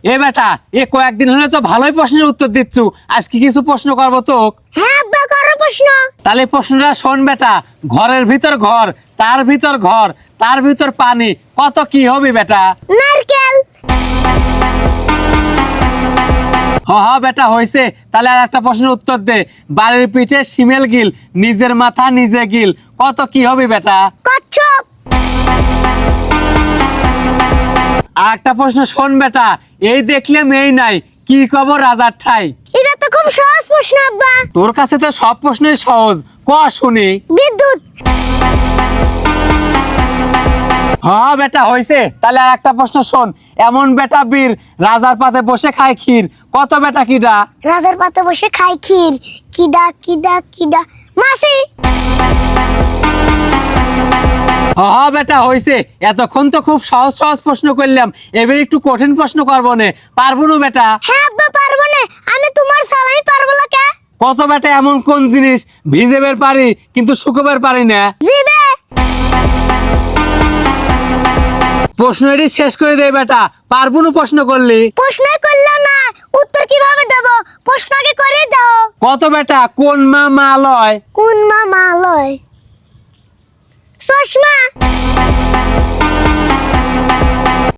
এ বেটা এ কয়েকদিন হলে তো ভালোই প্রশ্নের উত্তর দিচ্ছ, আজকে কিছু প্রশ্ন করবো তো। হ্যাঁ আব্বা, করো প্রশ্ন। তাহলে প্রশ্নটা শোন বেটা, ঘরের ভিতর ঘর, তার ভিতর ঘর, তার ভিতর পানি, কত কি হবে বেটা? নারকেল। হ বেটা হয়েছে। তাহলে আর একটা প্রশ্নের উত্তর দে, বাড়ির পিঠে শিমেল গিল, নিজের মাথা নিজে গিল, কত কি হবে বেটা? কচ্ছপ। আর একটা প্রশ্ন শোন বেটা, এই দেখলে মেয়ে নাই, কি খবর রাজার ঠাই? এটা তো খুব সহজ প্রশ্ন আব্বা। তোর কাছে তো সব প্রশ্নই সহজ, ক শুনি। বিদ্যুৎ। হ্যাঁ বেটা হয়েছে। তাহলে আর একটা প্রশ্ন শোন, এমন বেটা বীর, রাজার পাতে বসে খায় ক্ষীর, কত বেটা কিডা? রাজার পাতে বসে খাই ক্ষীর, কিডা কিডা কিডা, মাছি। হ্যাঁ বেটা হয়েছে। এতক্ষণ তো খুব সহজ সহজ প্রশ্ন করলাম, এবার একটু কঠিন প্রশ্ন করবো নে, পারবো না বেটা? হ্যাঁ আব্বা, পারবো না, আমি তোমার চালাই পারবো না কে? কত বেটা এমন কোন জিনিস ভিজে বের পারি কিন্তু শুকোবার পারি না? জিবে। প্রশ্ন এটি শেষ করে দে বেটা, পারবো না প্রশ্ন করলি। প্রশ্ন করলে না, উত্তর কিভাবে দেব? প্রশ্ন আগে করে দাও। কত বেটা কোন মা মা লয়? কোন মা মালয়? চশমা।